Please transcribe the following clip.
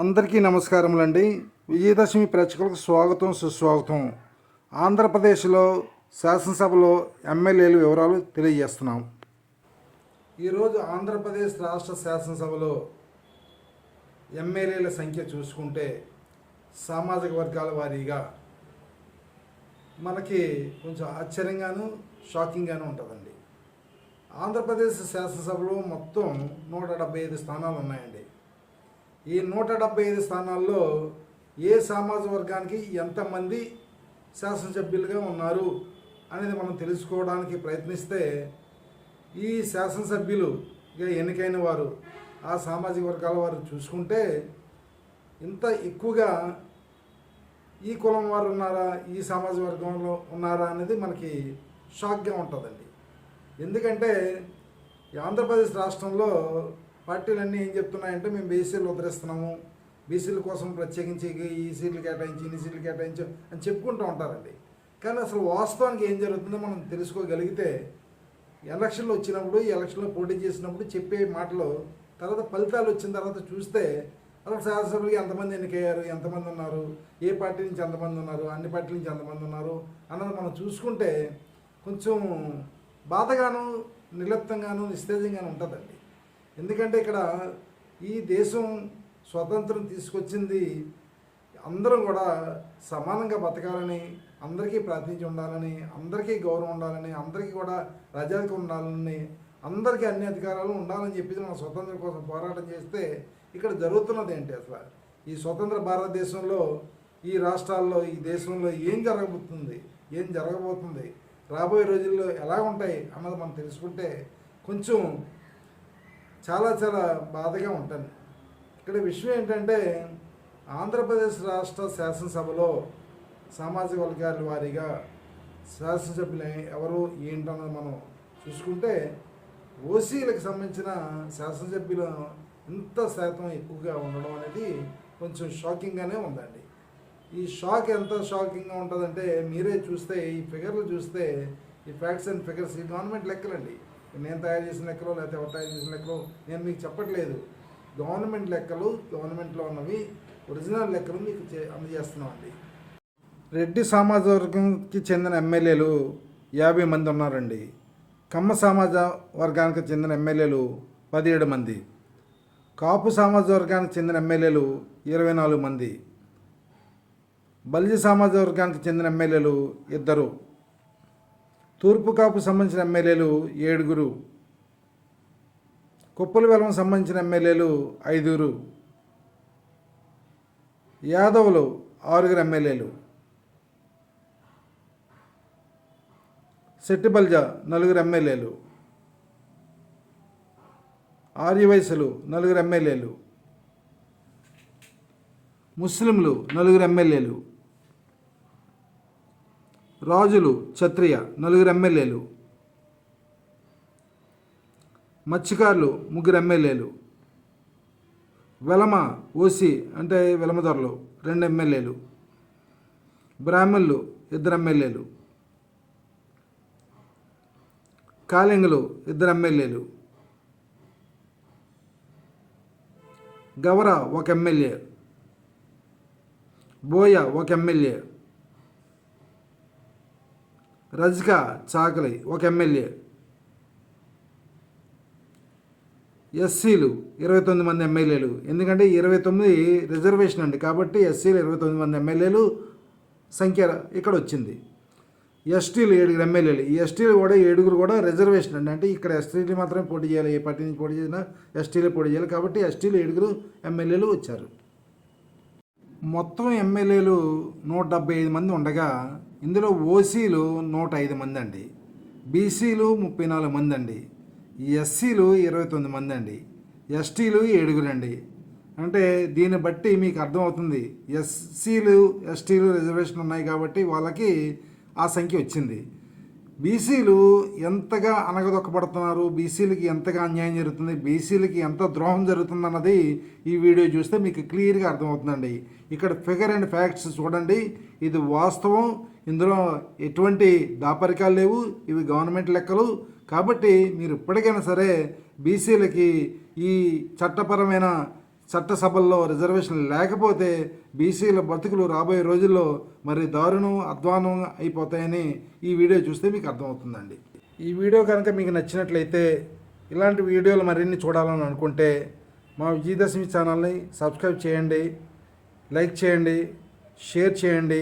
అందరికీ నమస్కారములండి. విజయదశమి ప్రేక్షకులకు స్వాగతం, సుస్వాగతం. ఆంధ్రప్రదేశ్లో శాసనసభలో ఎమ్మెల్యేలు వివరాలు తెలియజేస్తున్నాం. ఈరోజు ఆంధ్రప్రదేశ్ రాష్ట్ర శాసనసభలో ఎమ్మెల్యేల సంఖ్య చూసుకుంటే సామాజిక వర్గాల వారీగా మనకి కొంచెం ఆశ్చర్యంగాను షాకింగ్గాను ఉంటుందండి. ఆంధ్రప్రదేశ్ శాసనసభలో మొత్తం 175 స్థానాలు ఉన్నాయండి. ఈ 175 స్థానాల్లో ఏ సామాజిక వర్గానికి ఎంతమంది శాసనసభ్యులుగా ఉన్నారు అనేది మనం తెలుసుకోవడానికి ప్రయత్నిస్తే ఈ శాసనసభ్యులుగా ఎన్నికైన వారు ఆ సామాజిక వర్గాల వారు చూసుకుంటే ఇంత ఎక్కువగా ఈ కులం వారు ఉన్నారా, ఈ సామాజిక వర్గంలో ఉన్నారా అనేది మనకి షాక్గా ఉంటుందండి. ఎందుకంటే ఆంధ్రప్రదేశ్ రాష్ట్రంలో పార్టీలన్నీ ఏం చెప్తున్నాయంటే మేము బీసీలు ఉద్ధరిస్తున్నాము, బీసీల కోసం ప్రత్యేకించి ఈ సీట్లు కేటాయించి ఇన్ని సీట్లు కేటాయించు అని చెప్పుకుంటూ ఉంటారండి. కానీ అసలు వాస్తవానికి ఏం జరుగుతుందో మనం తెలుసుకోగలిగితే ఎలక్షన్లు వచ్చినప్పుడు, ఈ ఎలక్షన్లో పోటీ చేసినప్పుడు చెప్పే మాటలు తర్వాత ఫలితాలు వచ్చిన తర్వాత చూస్తే అసలు శాసనసభ్యులకి ఎంతమంది ఎన్నికయ్యారు, ఎంతమంది ఉన్నారు, ఏ పార్టీ నుంచి ఎంతమంది ఉన్నారు, అన్ని పార్టీల నుంచి ఎంతమంది ఉన్నారు అన్నది మనం చూసుకుంటే కొంచెం బాధగాను, నిర్లిప్తంగాను, నిస్తేజంగాను ఉంటుందండి. ఎందుకంటే ఇక్కడ ఈ దేశం స్వతంత్రం తీసుకొచ్చింది అందరం కూడా సమానంగా బతకాలని, అందరికీ ప్రాతినిధ్యం ఉండాలని, అందరికీ గౌరవం ఉండాలని, అందరికీ కూడా రాజ్యాధికారం ఉండాలని, అందరికీ అన్ని అధికారాలు ఉండాలని చెప్పి మనం స్వతంత్రం కోసం పోరాటం చేస్తే ఇక్కడ జరుగుతున్నది ఏంటి? అసలు ఈ స్వతంత్ర భారతదేశంలో, ఈ రాష్ట్రాల్లో, ఈ దేశంలో ఏం జరగబోతుంది, రాబోయే రోజుల్లో ఎలా ఉంటాయి అన్నది మనం తెలుసుకుంటే కొంచెం చాలా బాధగా ఉంటుంది. ఇక్కడ విషయం ఏంటంటే ఆంధ్రప్రదేశ్ రాష్ట్ర శాసనసభలో సామాజిక వర్గాల వారీగా శాసనసభ్యులు ఎవరు ఏంటన్నది మనం చూసుకుంటే ఓసీలకు సంబంధించిన శాసనసభ్యులు ఇంత శాతం ఎక్కువగా ఉండడం అనేది కొంచెం షాకింగ్గానే ఉందండి. ఈ షాక్ ఎంత షాకింగ్గా ఉంటుందంటే మీరే చూస్తే ఈ ఫిగర్లు చూస్తే, ఈ ఫ్యాక్ట్స్ అండ్ ఫిగర్స్, ఈ గవర్నమెంట్ లెక్కలండి. నేను తయారు చేసిన లెక్కలు లేకపోతే ఎవరు తయారు చేసిన లెక్కలు నేను మీకు చెప్పట్లేదు. గవర్నమెంట్ లెక్కలు, గవర్నమెంట్లో ఉన్నవి ఒరిజినల్ లెక్కలు మీకు అందజేస్తున్నామండి. రెడ్డి సామాజిక వర్గంకి చెందిన ఎమ్మెల్యేలు 50 మంది ఉన్నారండి. కమ్మ సమాజ వర్గానికి చెందిన ఎమ్మెల్యేలు 17 మంది. కాపు సామాజిక వర్గానికి చెందిన ఎమ్మెల్యేలు 24 మంది. బలిజ సామాజిక వర్గానికి చెందిన ఎమ్మెల్యేలు 2. తూర్పు కాపు సంబంధించిన ఎమ్మెల్యేలు 7. కొప్పుల వెలం సంబంధించిన ఎమ్మెల్యేలు 5. యాదవులు 6 ఎమ్మెల్యేలు. సెట్టిబల్జ 4 ఎమ్మెల్యేలు. ఆర్యవైశ్యులు 4 ఎమ్మెల్యేలు. ముస్లింలు 4 ఎమ్మెల్యేలు. రాజులు క్షత్రియ 4 ఎమ్మెల్యేలు. మత్స్యకారులు 3 ఎమ్మెల్యేలు. వెలమ ఓసీ అంటే వెలమదొరలు 2 ఎమ్మెల్యేలు. బ్రాహ్మణులు 2 ఎమ్మెల్యేలు. కాళింగులు 2 ఎమ్మెల్యేలు. గవర 1 ఎమ్మెల్యే. బోయ 1 ఎమ్మెల్యే. రజికా చాకలి 1 ఎమ్మెల్యే. ఎస్సీలు 29 మంది ఎమ్మెల్యేలు. ఎందుకంటే 29 రిజర్వేషన్ అండి, కాబట్టి ఎస్సీలు 29 మంది ఎమ్మెల్యేలు సంఖ్య ఇక్కడ వచ్చింది. ఎస్టీలు 7 ఎమ్మెల్యేలు. ఈ ఎస్టీలు కూడా 7 కూడా రిజర్వేషన్ అండి, అంటే ఇక్కడ ఎస్టీలు మాత్రమే పోటీ చేయాలి, ఏ పార్టీ నుంచి పోటీ చేసినా ఎస్టీలే పోటీ చేయాలి, కాబట్టి ఎస్టీలు 7 ఎమ్మెల్యేలు వచ్చారు. మొత్తం ఎమ్మెల్యేలు 175 మంది ఉండగా ఇందులో ఓసీలు 105 మంది అండి, బీసీలు 34 మంది అండి, ఎస్సీలు 29 మంది అండి, ఎస్టీలు 7 అండి. అంటే దీన్ని బట్టి మీకు అర్థమవుతుంది ఎస్సీలు ఎస్టీలు రిజర్వేషన్ ఉన్నాయి కాబట్టి వాళ్ళకి ఆ సంఖ్య వచ్చింది. బీసీలు ఎంతగా అణగదొక్కబడుతున్నారు, బీసీలకి ఎంతగా అన్యాయం జరుగుతుంది, బీసీలకి ఎంత ద్రోహం జరుగుతుందన్నది ఈ వీడియో చూస్తే మీకు క్లియర్గా అర్థమవుతుందండి. ఇక్కడ ఫిగర్ అండ్ ఫ్యాక్ట్స్ చూడండి, ఇది వాస్తవం, ఇందులో ఎటువంటి దాపరికాలు లేవు, ఇవి గవర్నమెంట్ లెక్కలు. కాబట్టి మీరు ఇప్పటికైనా సరే బీసీలకి ఈ చట్టపరమైన చట్టసభల్లో రిజర్వేషన్ లేకపోతే బీసీల బతుకులు రాబోయే రోజుల్లో మరి దారుణం అధ్వానం అయిపోతాయని ఈ వీడియో చూస్తే మీకు అర్థమవుతుందండి. ఈ వీడియో కనుక మీకు నచ్చినట్లయితే ఇలాంటి వీడియోలు మరిన్ని చూడాలని అనుకుంటే మా విజయదశమి ఛానల్ని సబ్స్క్రైబ్ చేయండి, లైక్ చేయండి, షేర్ చేయండి.